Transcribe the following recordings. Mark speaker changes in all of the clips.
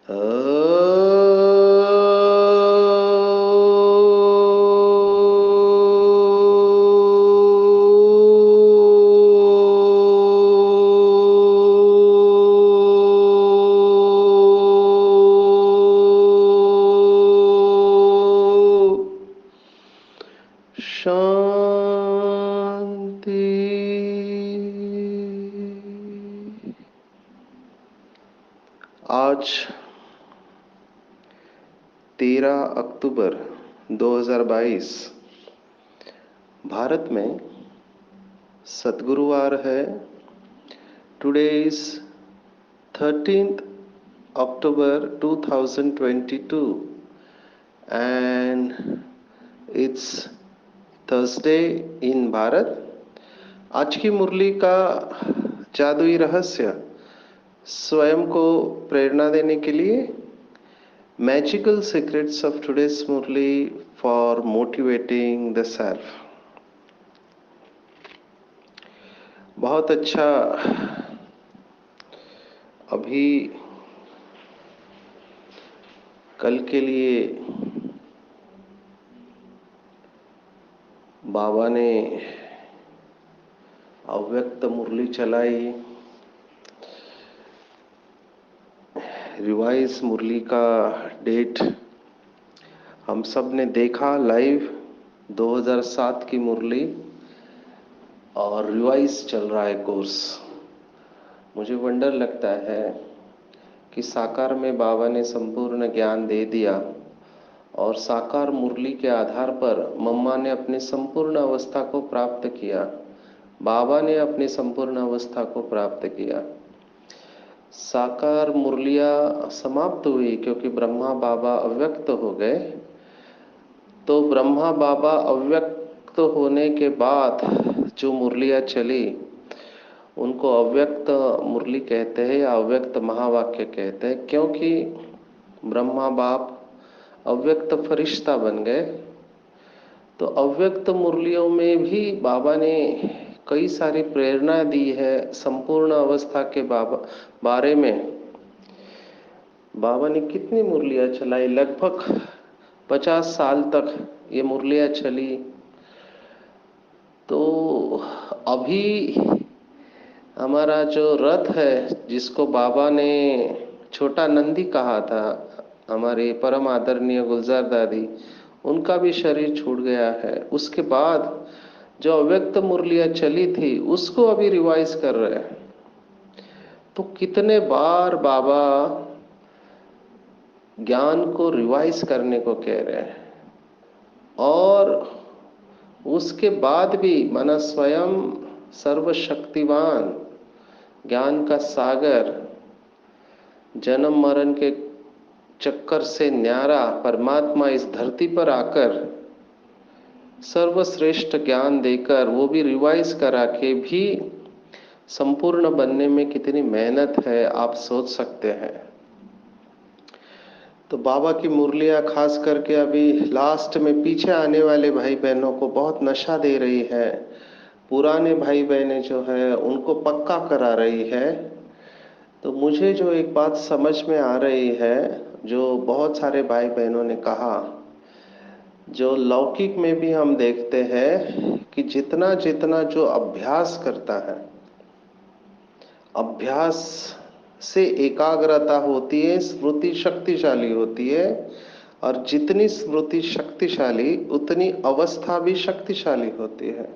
Speaker 1: शांति। आज 13 अक्टूबर 2022 भारत में सद्गुरुवार है। Today is 13th October 2022 and it's Thursday in Bharat. आज की मुरली का जादुई रहस्य स्वयं को प्रेरणा देने के लिए magical secrets of today's Murli for motivating the self. बहुत अच्छा। अभी कल के लिए बाबा ने अव्यक्त मुरली चलाई। रिवाइज मुरली का डेट हम सब ने देखा लाइव 2007 की मुरली और रिवाइज चल रहा है कोर्स। मुझे वंडर लगता है कि साकार में बाबा ने संपूर्ण ज्ञान दे दिया और साकार मुरली के आधार पर मम्मा ने अपनी संपूर्ण अवस्था को प्राप्त किया, बाबा ने अपनी संपूर्ण अवस्था को प्राप्त किया। साकार मुरलियां समाप्त हुई क्योंकि ब्रह्मा बाबा अव्यक्त हो गए। तो ब्रह्मा बाबा अव्यक्त होने के बाद जो मुरलियां चली उनको अव्यक्त मुरली कहते हैं या अव्यक्त महावाक्य कहते हैं, क्योंकि ब्रह्मा बाप अव्यक्त फरिश्ता बन गए। तो अव्यक्त मुरलियों में भी बाबा ने कई सारी प्रेरणा दी है संपूर्ण अवस्था के बारे में। बाबा ने कितनी मुरलियां चलाई? लगभग 50 साल तक ये मुरलियां चली। तो अभी हमारा जो रथ है, जिसको बाबा ने छोटा नंदी कहा था, हमारे परम आदरणीय गुलजार दादी, उनका भी शरीर छूट गया है। उसके बाद जो अव्यक्त मुरलियां चली थी उसको अभी रिवाइज कर रहे हैं। तो कितने बार बाबा ज्ञान को रिवाइज करने को कह रहे हैं और उसके बाद भी माना स्वयं सर्वशक्तिवान ज्ञान का सागर जन्म मरण के चक्कर से न्यारा परमात्मा इस धरती पर आकर सर्वश्रेष्ठ ज्ञान देकर वो भी रिवाइज करा के भी संपूर्ण बनने में कितनी मेहनत है आप सोच सकते हैं। तो बाबा की मुरलियां खास करके अभी लास्ट में पीछे आने वाले भाई बहनों को बहुत नशा दे रही है। पुराने भाई बहनें जो है उनको पक्का करा रही है। तो मुझे जो एक बात समझ में आ रही है, जो बहुत सारे भाई बहनों ने कहा, जो लौकिक में भी हम देखते हैं कि जितना जितना जो अभ्यास करता है, अभ्यास से एकाग्रता होती है, स्मृति शक्तिशाली होती है और जितनी स्मृति शक्तिशाली उतनी अवस्था भी शक्तिशाली होती है।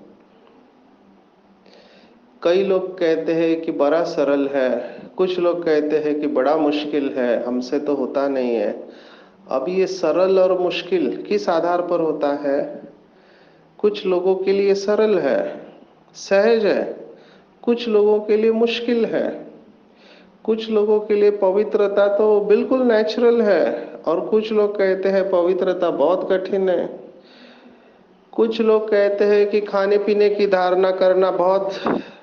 Speaker 1: कई लोग कहते हैं कि बड़ा सरल है, कुछ लोग कहते हैं कि बड़ा मुश्किल है, हमसे तो होता नहीं है। अब ये सरल और मुश्किल किस आधार पर होता है? कुछ लोगों के लिए सरल है, सहज है, कुछ लोगों के लिए मुश्किल है। कुछ लोगों के लिए पवित्रता तो बिल्कुल नेचुरल है और कुछ लोग कहते हैं पवित्रता बहुत कठिन है। कुछ लोग कहते हैं कि खाने पीने की धारणा करना बहुत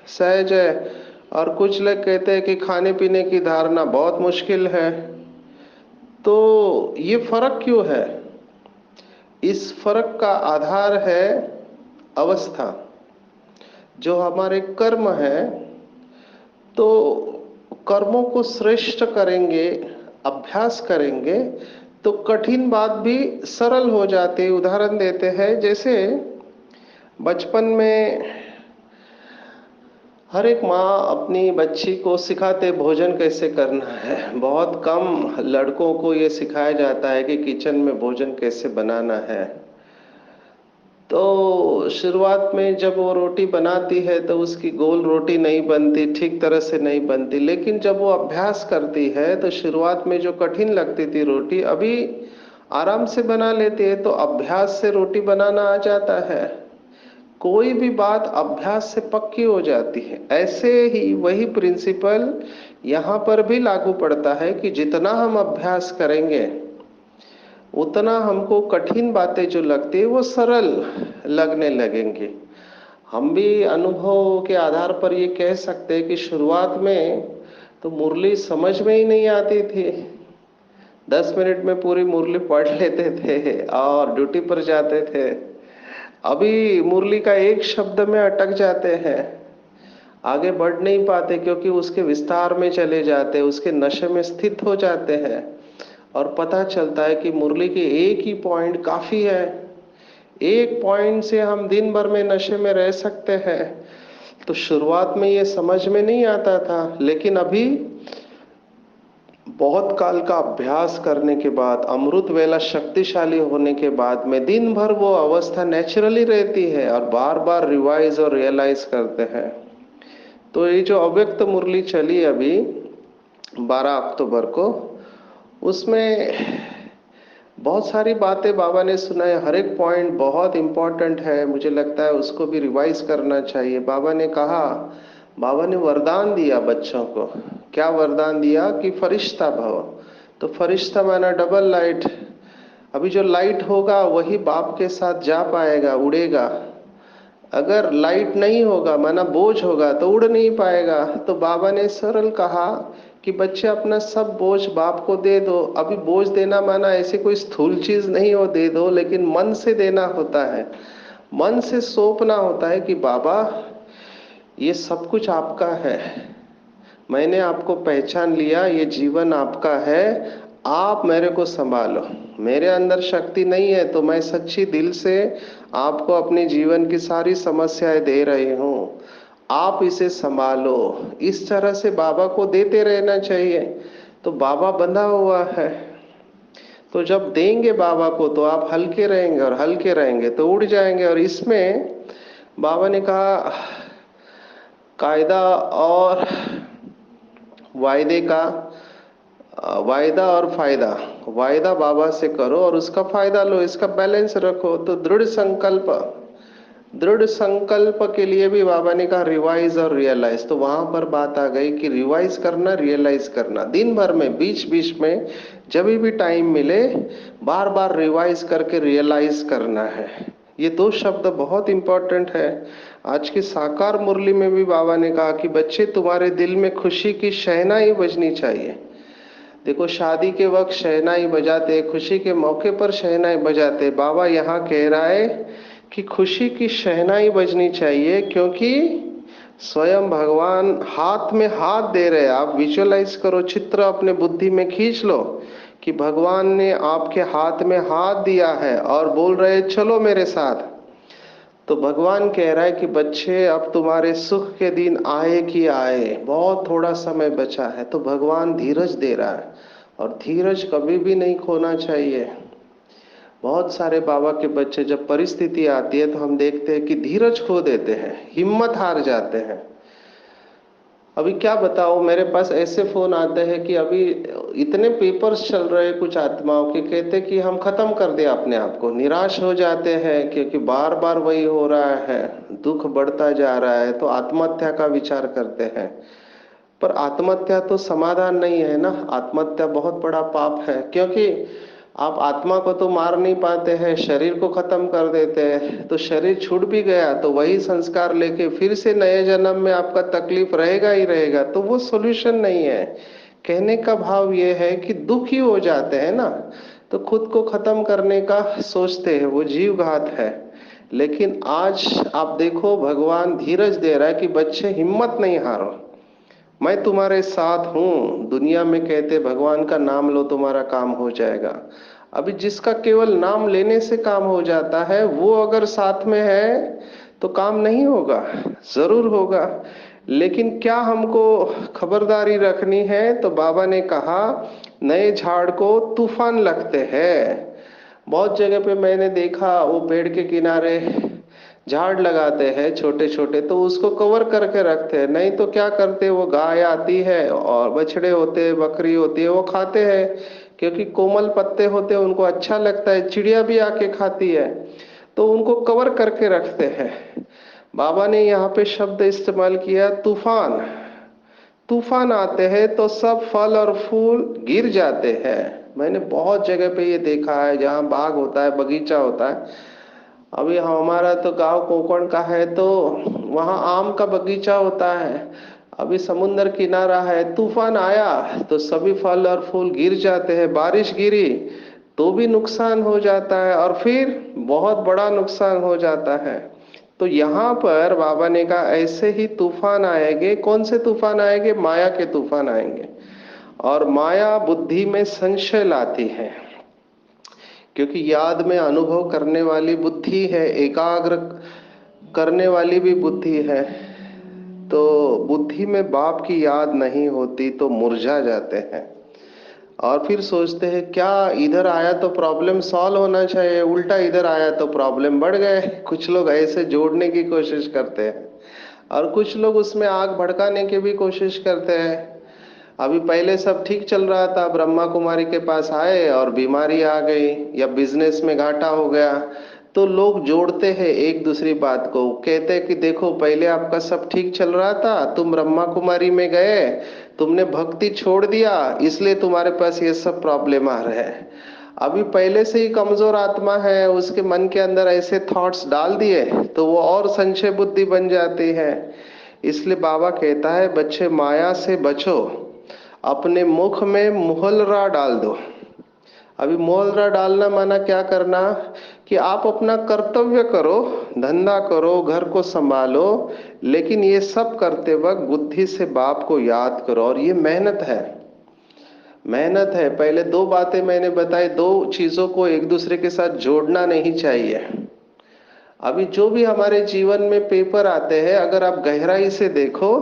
Speaker 1: सहज है और कुछ लोग कहते हैं कि खाने पीने की धारणा बहुत मुश्किल है। तो ये फर्क क्यों है? इस फर्क का आधार है अवस्था। जो हमारे कर्म है, तो कर्मों को श्रेष्ठ करेंगे अभ्यास करेंगे तो कठिन बात भी सरल हो जाती है। उदाहरण देते हैं, जैसे बचपन में हर एक माँ अपनी बच्ची को सिखाते भोजन कैसे करना है। बहुत कम लड़कों को ये सिखाया जाता है कि किचन में भोजन कैसे बनाना है। तो शुरुआत में जब वो रोटी बनाती है तो उसकी गोल रोटी नहीं बनती, ठीक तरह से नहीं बनती, लेकिन जब वो अभ्यास करती है तो शुरुआत में जो कठिन लगती थी रोटी, अभी आराम से बना लेती है। तो अभ्यास से रोटी बनाना आ जाता है। कोई भी बात अभ्यास से पक्की हो जाती है। ऐसे ही वही प्रिंसिपल यहाँ पर भी लागू पड़ता है कि जितना हम अभ्यास करेंगे उतना हमको कठिन बातें जो लगती है वो सरल लगने लगेंगी। हम भी अनुभव के आधार पर ये कह सकते हैं कि शुरुआत में तो मुरली समझ में ही नहीं आती थी। 10 मिनट में पूरी मुरली पढ़ लेते थे और ड्यूटी पर जाते थे। अभी मुरली का एक शब्द में अटक जाते हैं, आगे बढ़ नहीं पाते, क्योंकि उसके विस्तार में चले जाते हैं, उसके नशे में स्थित हो जाते हैं और पता चलता है कि मुरली के एक ही पॉइंट काफी है। एक पॉइंट से हम दिन भर में नशे में रह सकते हैं। तो शुरुआत में ये समझ में नहीं आता था, लेकिन अभी बहुत काल का अभ्यास करने के बाद, अमृत वेला शक्तिशाली होने के बाद में दिन भर वो अवस्था नेचुरली रहती है और बार बार रिवाइज और रियलाइज करते हैं। तो ये जो अव्यक्त मुरली चली अभी 12 अक्टूबर को, उसमें बहुत सारी बातें बाबा ने सुनाए। हर एक पॉइंट बहुत इंपॉर्टेंट है, मुझे लगता है उसको भी रिवाइज करना चाहिए। बाबा ने कहा, बाबा ने वरदान दिया बच्चों को। क्या वरदान दिया कि फरिश्ता भव। तो फरिश्ता माना डबल लाइट। अभी जो लाइट होगा वही बाप के साथ जा पाएगा, उड़ेगा। अगर लाइट नहीं होगा माना बोझ होगा तो उड़ नहीं पाएगा। तो बाबा ने सरल कहा कि बच्चे अपना सब बोझ बाप को दे दो। अभी बोझ देना माना ऐसी कोई स्थूल चीज नहीं हो दे दो, लेकिन मन से देना होता है। मन से सौंपना होता है कि बाबा ये सब कुछ आपका है, मैंने आपको पहचान लिया, ये जीवन आपका है, आप मेरे को संभालो। मेरे अंदर शक्ति नहीं है तो मैं सच्ची दिल से आपको अपने जीवन की सारी समस्याएं दे रही हूँ, आप इसे संभालो। इस तरह से बाबा को देते रहना चाहिए। तो बाबा बंधा हुआ है, तो जब देंगे बाबा को तो आप हल्के रहेंगे, और हल्के रहेंगे तो उड़ जाएंगे। और इसमें बाबा ने कहा कायदा और वायदे का, वायदा और फायदा। वायदा बाबा से करो और उसका फायदा लो, इसका बैलेंस रखो। तो दृढ़ संकल्प, दृढ़ संकल्प के लिए भी बाबा ने कहा रिवाइज और रियलाइज। तो वहां पर बात आ गई कि रिवाइज करना, रियलाइज करना, दिन भर में बीच बीच में जब भी टाइम मिले बार बार रिवाइज करके रियलाइज करना है। ये दो शब्द बहुत इंपॉर्टेंट है। आज की साकार मुरली में भी बाबा ने कहा कि बच्चे तुम्हारे दिल में खुशी की शहनाई बजनी चाहिए। देखो शादी के वक्त शहनाई बजाते, खुशी के मौके पर शहनाई बजाते। बाबा यहाँ कह रहा है कि खुशी की शहनाई बजनी चाहिए, क्योंकि स्वयं भगवान हाथ में हाथ दे रहे हैं। आप विजुअलाइज करो, चित्र अपने बुद्धि में खींच लो कि भगवान ने आपके हाथ में हाथ दिया है और बोल रहे चलो मेरे साथ। तो भगवान कह रहा है कि बच्चे अब तुम्हारे सुख के दिन आए कि आए, बहुत थोड़ा समय बचा है। तो भगवान धीरज दे रहा है, और धीरज कभी भी नहीं खोना चाहिए। बहुत सारे बाबा के बच्चे जब परिस्थिति आती है तो हम देखते हैं कि धीरज खो देते हैं, हिम्मत हार जाते हैं। अभी क्या बताओ, मेरे पास ऐसे फोन आते हैं कि अभी इतने पेपर्स चल रहे हैं कुछ आत्माओं के, कहते कि हम खत्म कर दिया अपने आप को, निराश हो जाते हैं क्योंकि बार बार वही हो रहा है, दुख बढ़ता जा रहा है, तो आत्महत्या का विचार करते हैं। पर आत्महत्या तो समाधान नहीं है ना। आत्महत्या बहुत बड़ा पाप है, क्योंकि आप आत्मा को तो मार नहीं पाते हैं, शरीर को खत्म कर देते हैं। तो शरीर छूट भी गया तो वही संस्कार लेके फिर से नए जन्म में आपका तकलीफ रहेगा ही रहेगा। तो वो सॉल्यूशन नहीं है। कहने का भाव ये है कि दुखी हो जाते हैं ना, तो खुद को खत्म करने का सोचते हैं, वो जीव घात है। लेकिन आज आप देखो भगवान धीरज दे रहा है कि बच्चे हिम्मत नहीं हारो, मैं तुम्हारे साथ हूं। दुनिया में कहते भगवान का नाम लो तुम्हारा काम हो जाएगा। अभी जिसका केवल नाम लेने से काम हो जाता है, वो अगर साथ में है तो काम नहीं होगा, जरूर होगा। लेकिन क्या हमको खबरदारी रखनी है? तो बाबा ने कहा, नए झाड़ को तूफान लगते हैं। बहुत जगह पे मैंने देखा, वो पेड़ के किनारे झाड़ लगाते हैं छोटे छोटे, तो उसको कवर करके रखते हैं। नहीं तो क्या करते हैं, वो गाय आती है और बछड़े होते हैं, बकरी होती है, वो खाते हैं। क्योंकि कोमल पत्ते होते हैं, उनको अच्छा लगता है, चिड़िया भी आके खाती है, तो उनको कवर करके रखते हैं। बाबा ने यहाँ पे शब्द इस्तेमाल किया, तूफान। तूफान आते हैं तो सब फल और फूल गिर जाते हैं। मैंने बहुत जगह पे ये देखा है, जहाँ बाग होता है, बगीचा होता है। अभी हमारा तो गांव कोंकण का है, तो वहाँ आम का बगीचा होता है। अभी समुन्द्र किनारा है, तूफान आया तो सभी फल और फूल गिर जाते हैं। बारिश गिरी तो भी नुकसान हो जाता है, और फिर बहुत बड़ा नुकसान हो जाता है। तो यहाँ पर बाबा ने कहा, ऐसे ही तूफान आएंगे। कौन से तूफान आएंगे? माया के तूफान आएंगे। और माया बुद्धि में संशय लाती है, क्योंकि याद में अनुभव करने वाली बुद्धि है, एकाग्र करने वाली भी बुद्धि है। तो बुद्धि में बाप की याद नहीं होती तो मुरझा जाते हैं, और फिर सोचते हैं क्या इधर आया तो प्रॉब्लम सॉल्व होना चाहिए, उल्टा इधर आया तो प्रॉब्लम बढ़ गए। कुछ लोग ऐसे जोड़ने की कोशिश करते हैं, और कुछ लोग उसमें आग भड़काने की भी कोशिश करते हैं। अभी पहले सब ठीक चल रहा था, ब्रह्मा कुमारी के पास आए और बीमारी आ गई, या बिजनेस में घाटा हो गया, तो लोग जोड़ते हैं एक दूसरी बात को। कहते हैं कि देखो, पहले आपका सब ठीक चल रहा था, तुम ब्रह्मा कुमारी में गए, तुमने भक्ति छोड़ दिया, इसलिए तुम्हारे पास ये सब प्रॉब्लम आ रहे हैं। अभी पहले से ही कमजोर आत्मा है, उसके मन के अंदर ऐसे थॉट्स डाल दिए तो वो और संशय बुद्धि बन जाती है। इसलिए बाबा कहता है, बच्चे माया से बचो, अपने मुख में मोहलरा डाल दो। अभी मोहलरा डालना माना क्या करना, कि आप अपना कर्तव्य करो, धंधा करो, घर को संभालो, लेकिन ये सब करते वक्त बुद्धि से बाप को याद करो। और ये मेहनत है, मेहनत है। पहले दो बातें मैंने बताई, दो चीजों को एक दूसरे के साथ जोड़ना नहीं चाहिए। अभी जो भी हमारे जीवन में पेपर आते हैं, अगर आप गहराई से देखो,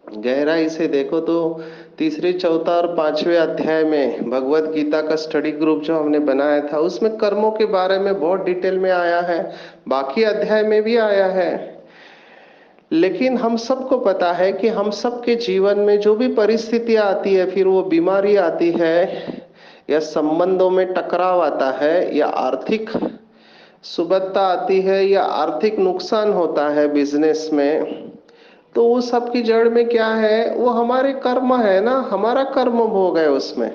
Speaker 1: गहराई से देखो तो तीसरे, चौथा और पांचवें अध्याय में भगवत गीता का स्टडी ग्रुप जो हमने बनाया था, उसमें कर्मों के बारे में बहुत डिटेल में आया है, बाकी अध्याय में भी आया है। लेकिन हम सबको पता है कि हम सबके जीवन में जो भी परिस्थितियां आती है, फिर वो बीमारी आती है, या संबंधों में टकराव आता है, या आर्थिक सुबत्ता आती है, या आर्थिक नुकसान होता है बिजनेस में, तो वो सब की जड़ में क्या है? वो हमारे कर्म है ना, हमारा कर्म भोग है उसमें।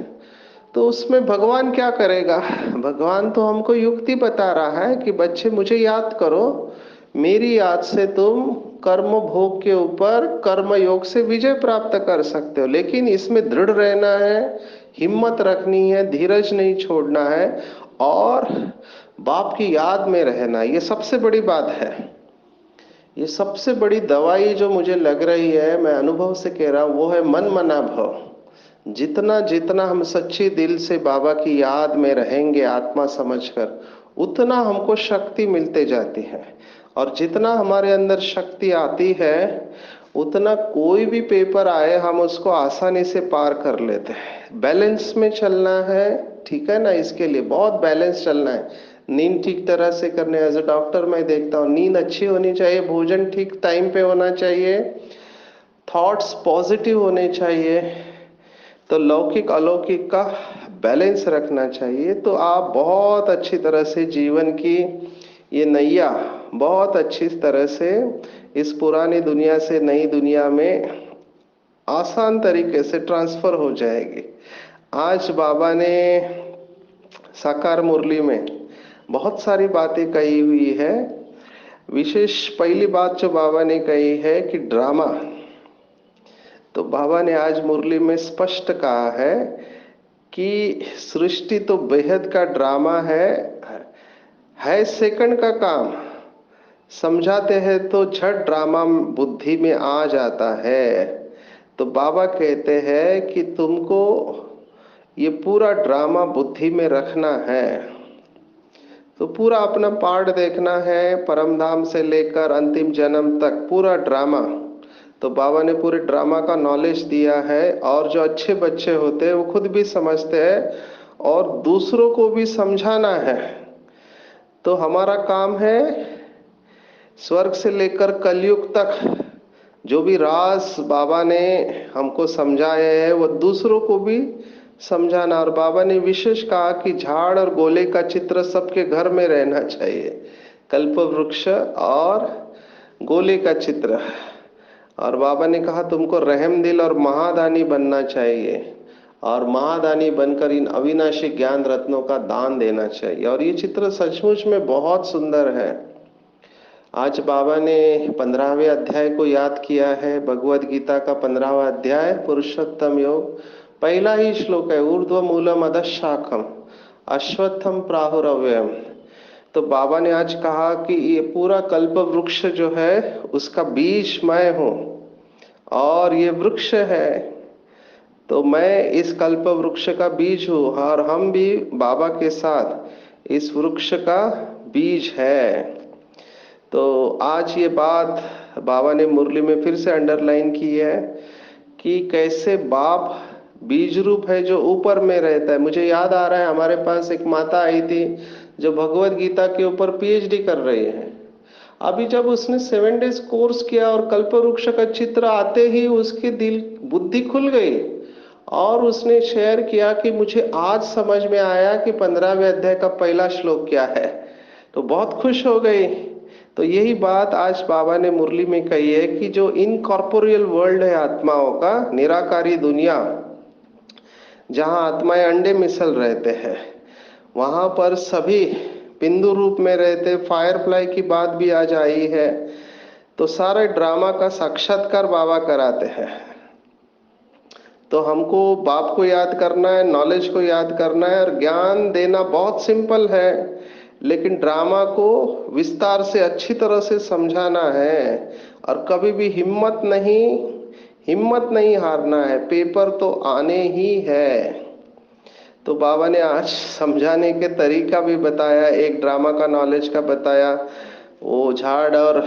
Speaker 1: तो उसमें भगवान क्या करेगा? भगवान तो हमको युक्ति बता रहा है कि बच्चे मुझे याद करो, मेरी याद से तुम कर्म भोग के ऊपर कर्म योग से विजय प्राप्त कर सकते हो। लेकिन इसमें दृढ़ रहना है, हिम्मत रखनी है, धीरज नहीं छोड़ना है, और बाप की याद में रहना। ये सबसे बड़ी बात है। ये सबसे बड़ी दवाई जो मुझे लग रही है, मैं अनुभव से कह रहा हूं, वो है मन मना भव। जितना जितना हम सच्ची दिल से बाबा की याद में रहेंगे आत्मा समझकर, उतना हमको शक्ति मिलते जाती है। और जितना हमारे अंदर शक्ति आती है, उतना कोई भी पेपर आए हम उसको आसानी से पार कर लेते हैं। बैलेंस में चलना है, ठीक है ना? इसके लिए बहुत बैलेंस चलना है। नींद ठीक तरह से करने, एज अ डॉक्टर मैं देखता हूँ, नींद अच्छी होनी चाहिए, भोजन ठीक टाइम पे होना चाहिए, थॉट्स पॉजिटिव होने चाहिए, तो लौकिक अलौकिक का बैलेंस रखना चाहिए। तो आप बहुत अच्छी तरह से जीवन की ये नैया बहुत अच्छी तरह से इस पुरानी दुनिया से नई दुनिया में आसान तरीके से ट्रांसफर हो जाएगी। आज बाबा ने साकार मुरली में बहुत सारी बातें कही हुई है। विशेष पहली बात जो बाबा ने कही है कि ड्रामा, तो बाबा ने आज मुरली में स्पष्ट कहा है कि सृष्टि तो बेहद का ड्रामा है सेकंड का काम। समझाते हैं तो झट ड्रामा बुद्धि में आ जाता है। तो बाबा कहते हैं कि तुमको ये पूरा ड्रामा बुद्धि में रखना है, तो पूरा अपना पार्ट देखना है, परमधाम से लेकर अंतिम जन्म तक पूरा ड्रामा। तो बाबा ने पूरे ड्रामा का नॉलेज दिया है, और जो अच्छे बच्चे होते हैं वो खुद भी समझते हैं और दूसरों को भी समझाना है। तो हमारा काम है स्वर्ग से लेकर कलयुग तक जो भी राज बाबा ने हमको समझाए हैं वो दूसरों को भी समझाना। और बाबा ने विशेष कहा कि झाड़ और गोले का चित्र सबके घर में रहना चाहिए, कल्प वृक्ष और गोले का चित्र। और बाबा ने कहा तुमको रहम दिल और महादानी बनना चाहिए, और महादानी बनकर इन अविनाशी ज्ञान रत्नों का दान देना चाहिए। और ये चित्र सचमुच में बहुत सुंदर है। आज बाबा ने 15वें अध्याय को याद किया है, भगवद गीता का 15वां अध्याय पुरुषोत्तम योग। पहला ही श्लोक है, ऊर्ध्व मूलम अधः शाखम अश्वत्थम प्राहुरव्ययम। तो बाबा ने आज कहा कि ये पूरा कल्प वृक्ष जो है उसका बीज मैं हूं, और ये वृक्ष है, तो मैं इस कल्प वृक्ष का बीज हूं, और हम भी बाबा के साथ इस वृक्ष का बीज है। तो आज ये बात बाबा ने मुरली में फिर से अंडरलाइन की है कि कैसे बाप बीज रूप है जो ऊपर में रहता है। मुझे याद आ रहा है, हमारे पास एक माता आई थी जो भगवत गीता के ऊपर पीएचडी कर रही है। अभी जब उसने 7 डेज कोर्स किया और कल्पवृक्ष का चित्र आते ही उसकी दिल बुद्धि खुल गई, और उसने शेयर किया कि मुझे आज समझ में आया कि 15वें अध्याय का पहला श्लोक क्या है। तो बहुत खुश हो गई। तो यही बात आज बाबा ने मुरली में कही है कि जो इनकॉर्पोरियल वर्ल्ड है आत्माओं का, निराकारी दुनिया जहां आत्माएं अंडे मिसल रहते हैं, वहां पर सभी बिंदु रूप में रहते। फायरफ्लाई की बात भी आज आई है। तो सारे ड्रामा का साक्षात्कार बाबा कराते हैं। तो हमको बाप को याद करना है, नॉलेज को याद करना है, और ज्ञान देना बहुत सिंपल है, लेकिन ड्रामा को विस्तार से अच्छी तरह से समझाना है। और कभी भी हिम्मत नहीं हारना है, पेपर तो आने ही है। तो बाबा ने आज समझाने के तरीका भी बताया, एक ड्रामा का नॉलेज का बताया, वो झाड़ और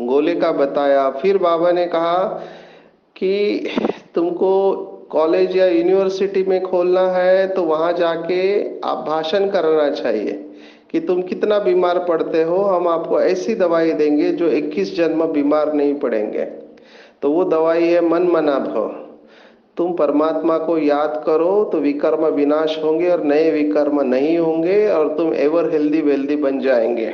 Speaker 1: गोले का बताया। फिर बाबा ने कहा कि तुमको कॉलेज या यूनिवर्सिटी में खोलना है तो वहां जाके आप भाषण करना चाहिए कि तुम कितना बीमार पड़ते हो, हम आपको ऐसी दवाई देंगे जो 21 जन्म बीमार नहीं पड़ेंगे। तो वो दवाई है मन मना भव। तुम परमात्मा को याद करो तो विकर्म विनाश होंगे और नए विकर्म नहीं होंगे, और तुम एवर हेल्दी वेल्दी बन जाएंगे।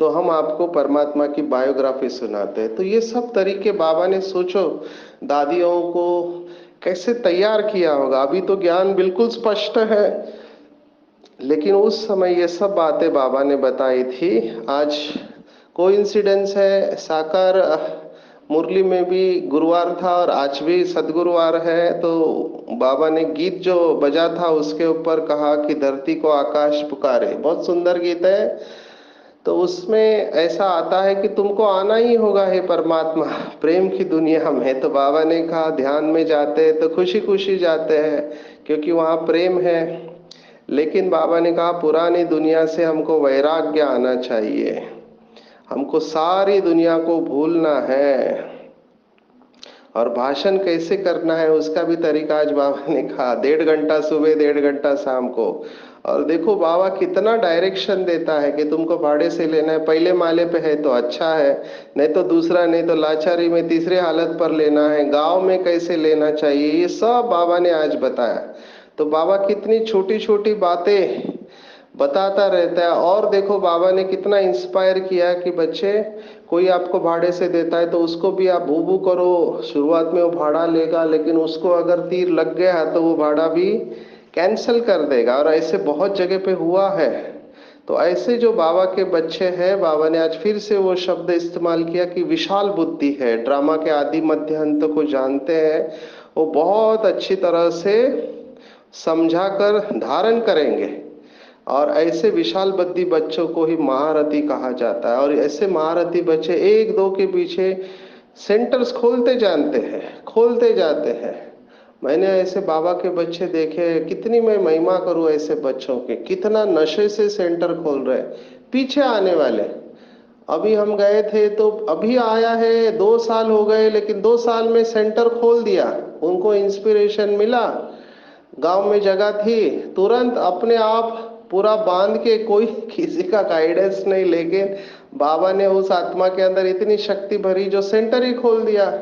Speaker 1: तो हम आपको परमात्मा की बायोग्राफी सुनाते हैं। तो ये सब तरीके बाबा ने, सोचो दादियों को कैसे तैयार किया होगा। अभी तो ज्ञान बिल्कुल स्पष्ट है, लेकिन उस समय ये सब बातें बाबा ने बताई थी। आज कोइंसिडेंस है, साकार मुरली में भी गुरुवार था और आज भी सदगुरुवार है। तो बाबा ने गीत जो बजा था उसके ऊपर कहा कि धरती को आकाश पुकारे, बहुत सुंदर गीत है। तो उसमें ऐसा आता है कि तुमको आना ही होगा हे परमात्मा प्रेम की दुनिया में। तो बाबा ने कहा ध्यान में जाते हैं तो खुशी खुशी जाते हैं क्योंकि वहां प्रेम है। लेकिन बाबा ने कहा पुरानी दुनिया से हमको वैराग्य आना चाहिए, हमको सारी दुनिया को भूलना है। और भाषण कैसे करना है उसका भी तरीका आज बाबा ने कहा, 1.5 घंटा सुबह 1.5 घंटा शाम को। और देखो बाबा कितना डायरेक्शन देता है कि तुमको भाड़े से लेना है, पहले माले पे है तो अच्छा है, नहीं तो दूसरा, नहीं तो लाचारी में तीसरे हालत पर लेना है, गांव में कैसे लेना चाहिए, ये सब बाबा ने आज बताया। तो बाबा कितनी छोटी छोटी बातें बताता रहता है। और देखो बाबा ने कितना इंस्पायर किया कि बच्चे, कोई आपको भाड़े से देता है तो उसको भी आप भू भू करो। शुरुआत में वो भाड़ा लेगा, लेकिन उसको अगर तीर लग गया तो वो भाड़ा भी कैंसिल कर देगा। और ऐसे बहुत जगह पे हुआ है। तो ऐसे जो बाबा के बच्चे हैं, बाबा ने आज फिर से वो शब्द इस्तेमाल किया कि विशाल बुद्धि है, ड्रामा के आदि मध्य अंत को जानते हैं, वो बहुत अच्छी तरह से समझाकर धारण करेंगे। और ऐसे विशाल बुद्धि बच्चों को ही महारथी कहा जाता है। और ऐसे महारथी बच्चे एक दो के पीछे सेंटर्स खोलते जानते हैं, खोलते जाते हैं। मैंने ऐसे बाबा के बच्चे देखे, कितनी मैं महिमा करूं ऐसे बच्चों के, कितना नशे से सेंटर खोल रहे, पीछे आने वाले। अभी हम गए थे तो अभी आया है, 2 साल हो गए, लेकिन 2 साल में सेंटर खोल दिया। उनको इंस्पिरेशन मिला, गांव में जगह थी, तुरंत अपने आप पूरा बांध के, कोई किसी का गाइडेंस नहीं, लेकिन बाबा ने उस आत्मा के अंदर इतनी शक्ति भरी जो सेंटर ही खोल दिया।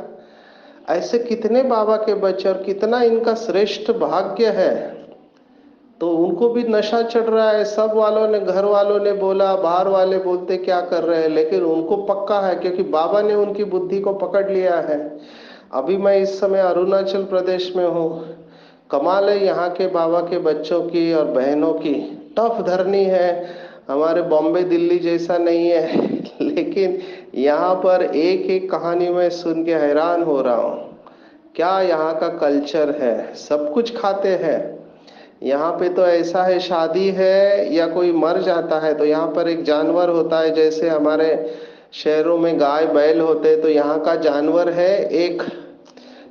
Speaker 1: ऐसे कितने बाबा के बच्चे, और कितना इनका श्रेष्ठ भाग्य है। तो उनको भी नशा चढ़ रहा है, सब वालों ने, घर वालों ने बोला, बाहर वाले बोलते क्या कर रहे हैं, लेकिन उनको पक्का है क्योंकि बाबा ने उनकी बुद्धि को पकड़ लिया है। अभी मैं इस समय अरुणाचल प्रदेश में हूँ। कमाल है यहाँ के बाबा के बच्चों की और बहनों की, टफ धरनी है। हमारे बॉम्बे दिल्ली जैसा नहीं है लेकिन यहाँ पर एक एक कहानी मैं सुन के हैरान हो रहा हूँ। क्या यहाँ का कल्चर है, सब कुछ खाते हैं। यहाँ पे तो ऐसा है, शादी है या कोई मर जाता है तो यहाँ पर एक जानवर होता है, जैसे हमारे शहरों में गाय बैल होते हैं, तो यहाँ का जानवर है एक,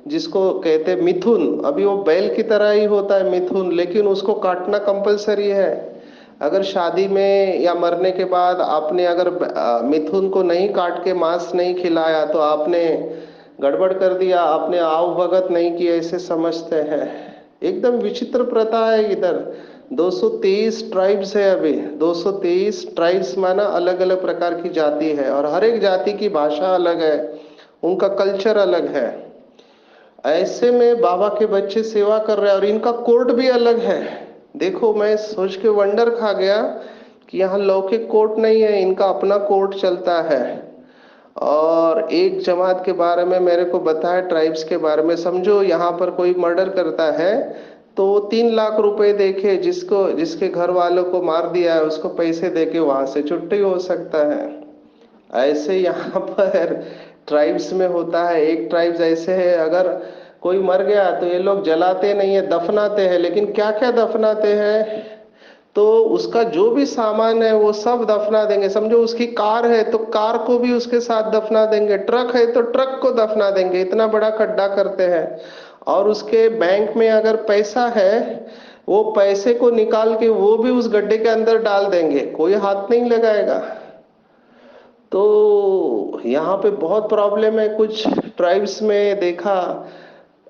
Speaker 1: जिसको कहते हैं मिथुन। अभी वो बैल की तरह ही होता है मिथुन, लेकिन उसको काटना कंपलसरी है। अगर शादी में या मरने के बाद आपने अगर मिथुन को नहीं काट के मांस नहीं खिलाया तो आपने गड़बड़ कर दिया, आपने आव भगत नहीं की, ऐसे समझते हैं। एकदम विचित्र प्रथा है इधर। 223 ट्राइब्स है अभी, 223 ट्राइब्स माना अलग अलग प्रकार की जाति है, और हर एक जाति की भाषा अलग है, उनका कल्चर अलग है। ऐसे में बाबा के बच्चे सेवा कर रहे हैं, और इनका कोर्ट भी अलग है। देखो, मैं सोच के वंडर खा गया कि यहाँ लौकिक कोर्ट नहीं है, इनका अपना कोर्ट चलता है। और एक जमात के बारे में मेरे को बताया, ट्राइब्स के बारे में, समझो यहाँ पर कोई मर्डर करता है तो 3 लाख रुपए देके, जिसको, जिसके घर वालों को मार दिया है उसको पैसे देके वहां से छुट्टी हो सकता है। ऐसे यहाँ पर ट्राइब्स में होता है। एक ट्राइब्स ऐसे है, अगर कोई मर गया तो ये लोग जलाते नहीं है, दफनाते हैं। लेकिन क्या क्या दफनाते हैं, तो उसका जो भी सामान है वो सब दफना देंगे। समझो उसकी कार है तो कार को भी उसके साथ दफना देंगे, ट्रक है तो ट्रक को दफना देंगे, इतना बड़ा खड्डा करते हैं। और उसके बैंक में अगर पैसा है, वो पैसे को निकाल के वो भी उस गड्ढे के अंदर डाल देंगे, कोई हाथ नहीं लगाएगा। तो यहाँ पे बहुत प्रॉब्लम है। कुछ ट्राइब्स में देखा,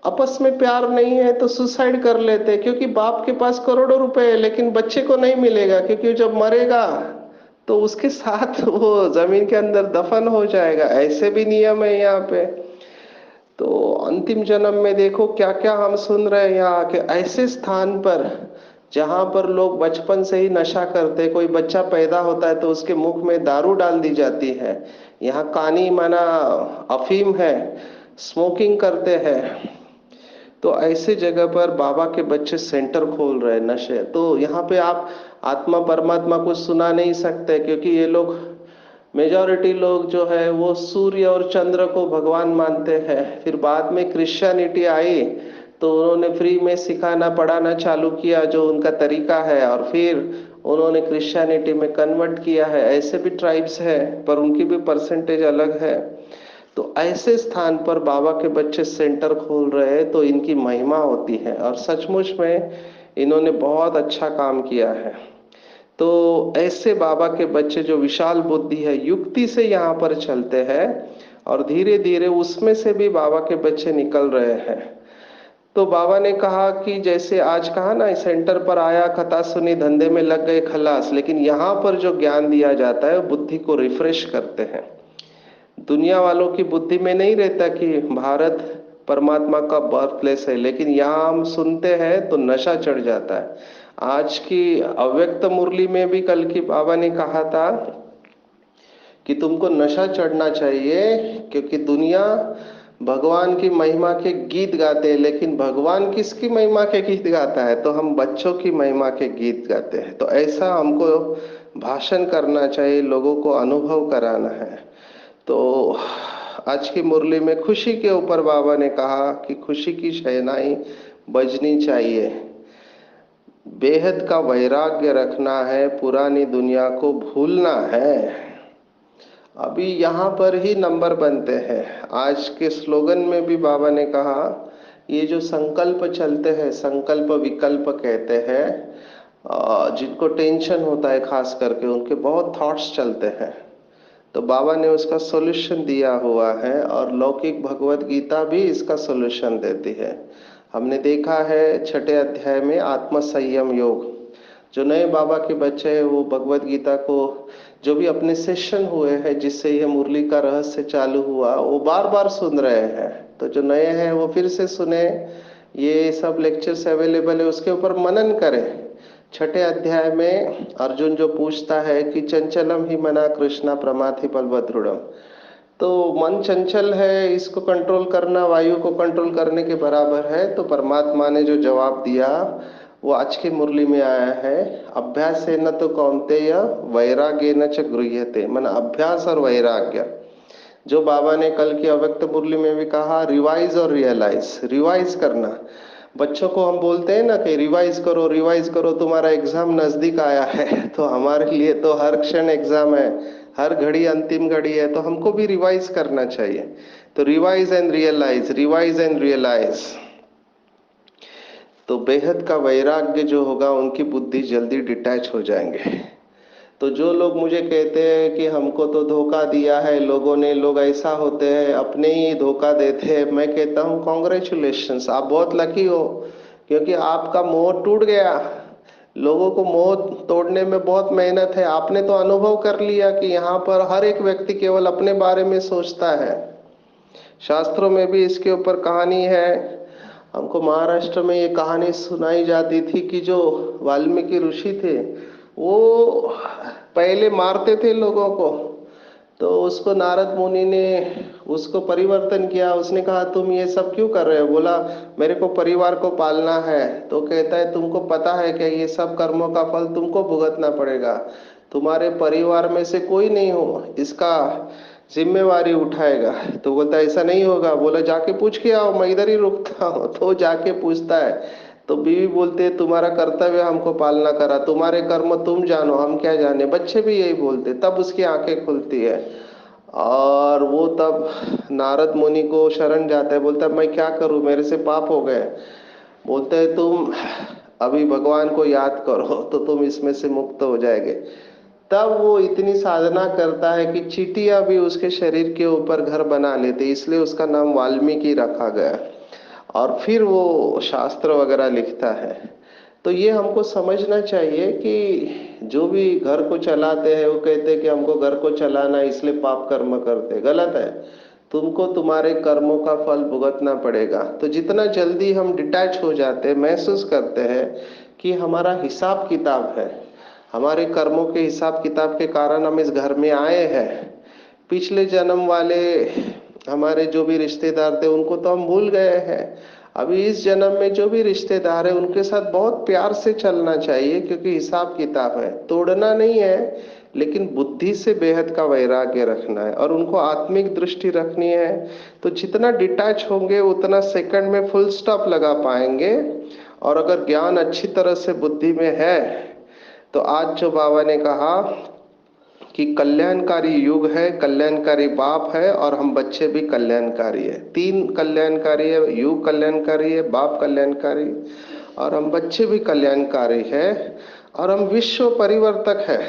Speaker 1: आपस में प्यार नहीं है तो सुसाइड कर लेते हैं, क्योंकि बाप के पास करोड़ों रुपए है लेकिन बच्चे को नहीं मिलेगा, क्योंकि जब मरेगा तो उसके साथ वो जमीन के अंदर दफन हो जाएगा। ऐसे भी नियम है यहाँ पे। तो अंतिम जन्म में देखो क्या क्या हम सुन रहे हैं यहाँ के ऐसे स्थान पर, जहां पर लोग बचपन से ही नशा करते। कोई बच्चा पैदा होता है तो उसके मुख में दारू डाल दी जाती है। यहाँ कानी माना अफीम है, स्मोकिंग करते हैं। तो ऐसे जगह पर बाबा के बच्चे सेंटर खोल रहे हैं नशे। तो यहाँ पे आप आत्मा परमात्मा कुछ सुना नहीं सकते, क्योंकि ये लोग, मेजॉरिटी लोग जो है वो सूर्य और चंद्र को भगवान मानते हैं। फिर बाद में क्रिश्चियनिटी आई तो उन्होंने फ्री में सिखाना पढ़ाना चालू किया जो उनका तरीका है, और फिर उन्होंने क्रिश्चियनिटी में कन्वर्ट किया है। ऐसे भी ट्राइब्स है पर उनकी भी परसेंटेज अलग है। तो ऐसे स्थान पर बाबा के बच्चे सेंटर खोल रहे हैं तो इनकी महिमा होती है, और सचमुच में इन्होंने बहुत अच्छा काम किया है। तो ऐसे बाबा के बच्चे जो विशाल बुद्धि है, युक्ति से यहाँ पर चलते हैं, और धीरे धीरे उसमें से भी बाबा के बच्चे निकल रहे हैं। तो बाबा ने कहा कि जैसे आज कहा ना, सेंटर पर आया, कथा सुनी, धंधे में लग गए, खलास। लेकिन यहाँ पर जो ज्ञान दिया जाता है वो बुद्धि को रिफ्रेश करते हैं। दुनिया वालों की बुद्धि में नहीं रहता कि भारत परमात्मा का बर्थ प्लेस है, लेकिन यहाँ हम सुनते हैं तो नशा चढ़ जाता है। आज की अव्यक्त मुरली में भी कल की बाबा ने कहा था कि तुमको नशा चढ़ना चाहिए, क्योंकि दुनिया भगवान की महिमा के गीत गाते हैं, लेकिन भगवान किसकी महिमा के गीत गाता है, तो हम बच्चों की महिमा के गीत गाते हैं। तो ऐसा हमको भाषण करना चाहिए, लोगों को अनुभव कराना है। तो आज की मुरली में खुशी के ऊपर बाबा ने कहा कि खुशी की शहनाई बजनी चाहिए, बेहद का वैराग्य रखना है, पुरानी दुनिया को भूलना है। अभी यहाँ पर ही नंबर बनते हैं। आज के स्लोगन में भी बाबा ने कहा, ये जो संकल्प चलते हैं, संकल्प विकल्प कहते हैं, जिनको टेंशन होता है खास करके, उनके बहुत थॉट्स चलते हैं, तो बाबा ने उसका सॉल्यूशन दिया हुआ है और लौकिक भगवत गीता भी इसका सॉल्यूशन देती है। हमने देखा है छठे अध्याय में आत्म संयम योग, जो नए बाबा के बच्चे हैं वो भगवत गीता को, जो भी अपने सेशन हुए हैं जिससे यह मुरली का रहस्य चालू हुआ, वो बार बार सुन रहे हैं। तो जो नए हैं वो फिर से सुने, ये सब लेक्चर्स अवेलेबल है, उसके ऊपर मनन करें। छठे अध्याय में अर्जुन जो पूछता है कि चंचलम ही मना कृष्णा प्रमाथि बलभद्रुड़म, तो मन चंचल है, इसको कंट्रोल करना वायु को कंट्रोल करने के बराबर है। तो परमात्मा ने जो जवाब दिया वो आज की मुरली में आया है, अभ्यास न तो कौन्तेय वैराग्य न च गृह्यते, मन अभ्यास और वैराग्य। जो बाबा ने कल की अव्यक्त मुरली में भी कहा, रिवाइज और रियलाइज, रिवाइज करना। बच्चों को हम बोलते हैं ना कि रिवाइज करो, तुम्हारा एग्जाम नजदीक आया है। तो हमारे लिए तो हर क्षण एग्जाम है, हर घड़ी अंतिम घड़ी है, तो हमको भी रिवाइज करना चाहिए। तो revise and realise, revise and realise, तो बेहद का वैराग्य जो होगा उनकी बुद्धि जल्दी डिटैच हो जाएंगे। तो जो लोग मुझे कहते हैं कि हमको तो धोखा दिया है लोगों ने, लोग ऐसा होते हैं अपने ही धोखा देते हैं, मैं कहता हूँ कॉन्ग्रेचुलेशंस, आप बहुत लकी हो, क्योंकि आपका मोह टूट गया। लोगों को मोह तोड़ने में बहुत मेहनत है, आपने तो अनुभव कर लिया कि यहाँ पर हर एक व्यक्ति केवल अपने बारे में सोचता है। शास्त्रों में भी इसके ऊपर कहानी है। हमको महाराष्ट्र में ये कहानी सुनाई जाती थी कि जो वाल्मीकि ऋषि थे वो पहले मारते थे लोगों को, तो उसको नारद मुनि ने उसको परिवर्तन किया। उसने कहा तुम ये सब क्यों कर रहे हो? बोला मेरे को परिवार को पालना है। तो कहता है तुमको पता है कि ये सब कर्मों का फल तुमको भुगतना पड़ेगा, तुम्हारे परिवार में से कोई नहीं हो इसका जिम्मेवारी उठाएगा। तो बोलता ऐसा नहीं होगा। बोला जाके पूछ के आओ, मैं इधर ही रुकता हूँ। तो जाके पूछता है, तो बीवी बोलते है तुम्हारा कर्तव्य हमको पालना करा, तुम्हारे कर्म तुम जानो, हम क्या जाने। बच्चे भी यही बोलते, तब उसकी आंखें खुलती है और वो तब नारद मुनि को शरण जाता है। बोलता है मैं क्या करूं, मेरे से पाप हो गए। बोलते है तुम अभी भगवान को याद करो तो तुम इसमें से मुक्त हो जाएंगे। तब वो इतनी साधना करता है कि चींटियां भी उसके शरीर के ऊपर घर बना लेते, इसलिए उसका नाम वाल्मीकि रखा गया। और फिर वो शास्त्र वगैरह लिखता है। तो ये हमको समझना चाहिए कि जो भी घर को चलाते हैं वो कहते हैं कि हमको घर को चलाना है इसलिए पाप कर्म करते, गलत है। तुमको तुम्हारे कर्मों का फल भुगतना पड़ेगा। तो जितना जल्दी हम डिटैच हो जाते हैं, महसूस करते हैं कि हमारा हिसाब किताब है, हमारे कर्मों के हिसाब किताब के कारण हम इस घर में आए हैं। पिछले जन्म वाले हमारे जो भी रिश्तेदार थे उनको तो हम भूल गए हैं। अभी इस जन्म में जो भी रिश्तेदार है उनके साथ बहुत प्यार से चलना चाहिए, क्योंकि हिसाब किताब है, तोड़ना नहीं है, लेकिन बुद्धि से बेहद का वैराग्य रखना है और उनको आत्मिक दृष्टि रखनी है। तो जितना डिटैच होंगे उतना सेकंड में फुल स्टॉप लगा पाएंगे। और अगर ज्ञान अच्छी तरह से बुद्धि में है तो आज जो बाबा ने कहा कि कल्याणकारी युग है, कल्याणकारी बाप है और हम बच्चे भी कल्याणकारी है। तीन कल्याणकारी है, युग कल्याणकारी है, बाप कल्याणकारी और हम बच्चे भी कल्याणकारी है। और हम विश्व परिवर्तक है।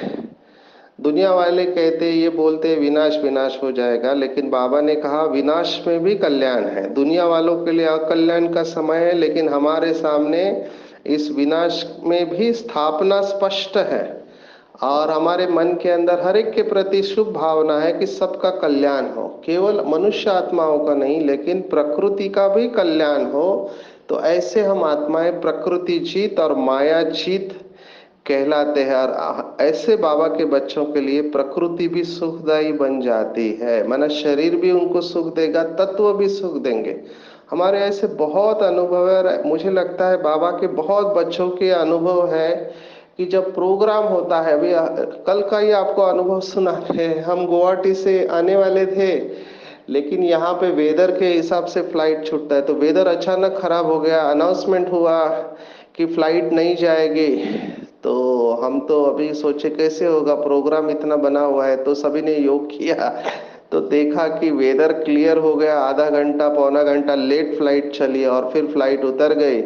Speaker 1: दुनिया वाले कहते ये बोलते विनाश विनाश हो जाएगा, लेकिन बाबा ने कहा विनाश में भी कल्याण है। दुनिया वालों के लिए अकल्याण का समय है, लेकिन हमारे सामने इस विनाश में भी स्थापना स्पष्ट है। और हमारे मन के अंदर हर एक के प्रति शुभ भावना है कि सबका कल्याण हो, केवल मनुष्य आत्माओं का नहीं लेकिन प्रकृति का भी कल्याण हो। तो ऐसे हम आत्माएं प्रकृति जीत और माया जीत कहलाते हैं। और ऐसे बाबा के बच्चों के लिए प्रकृति भी सुखदायी बन जाती है, माना शरीर भी उनको सुख देगा, तत्व भी सुख देंगे। हमारे ऐसे बहुत अनुभव है, मुझे लगता है बाबा के बहुत बच्चों के अनुभव है कि जब प्रोग्राम होता है, अभी कल का ही आपको अनुभव सुना रहे हैं, हम गुवाहाटी से आने वाले थे, लेकिन यहाँ पे वेदर के हिसाब से फ्लाइट छूटता है, तो वेदर अचानक खराब हो गया, अनाउंसमेंट हुआ कि फ्लाइट नहीं जाएगी। तो हम तो अभी सोचे कैसे होगा, प्रोग्राम इतना बना हुआ है, तो सभी ने योग किया। तो देखा कि वेदर क्लियर हो गया, आधा घंटा पौना घंटा लेट फ्लाइट चली और फिर फ्लाइट उतर गई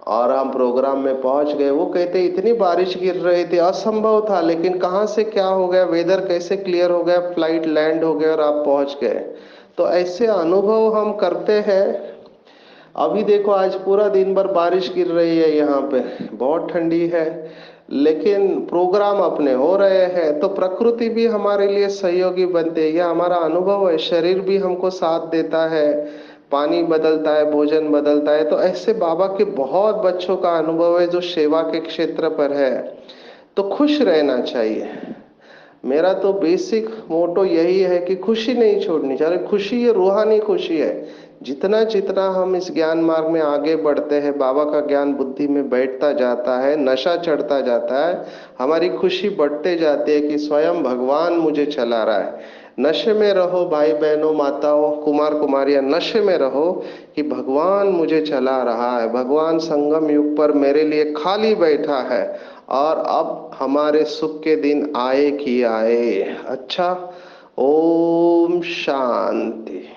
Speaker 1: और हम प्रोग्राम में पहुंच गए। वो कहते इतनी बारिश गिर रही थी, असंभव था, लेकिन कहाँ से क्या हो गया, वेदर कैसे क्लियर हो गया, फ्लाइट लैंड हो गया और आप पहुंच गए। तो ऐसे अनुभव हम करते हैं। अभी देखो आज पूरा दिन भर बारिश गिर रही है, यहाँ पे बहुत ठंडी है, लेकिन प्रोग्राम अपने हो रहे हैं। तो प्रकृति भी हमारे लिए सहयोगी बनती है, यह हमारा अनुभव है। शरीर भी हमको साथ देता है, पानी बदलता है, भोजन बदलता है। तो ऐसे बाबा के बहुत बच्चों का अनुभव है जो सेवा के क्षेत्र पर है। तो खुश रहना चाहिए। मेरा तो बेसिक मोटो यही है कि खुशी नहीं छोड़नी चाहिए। खुशी ये रूहानी खुशी है। जितना जितना हम इस ज्ञान मार्ग में आगे बढ़ते हैं, बाबा का ज्ञान बुद्धि में बैठता जाता है, नशा चढ़ता जाता है, हमारी खुशी बढ़ते जाती है कि स्वयं भगवान मुझे चला रहा है। नशे में रहो भाई बहनों, माताओं, कुमार कुमारियां, नशे में रहो कि भगवान मुझे चला रहा है, भगवान संगम युग पर मेरे लिए खाली बैठा है और अब हमारे सुख के दिन आए कि आए। अच्छा, ओम शांति।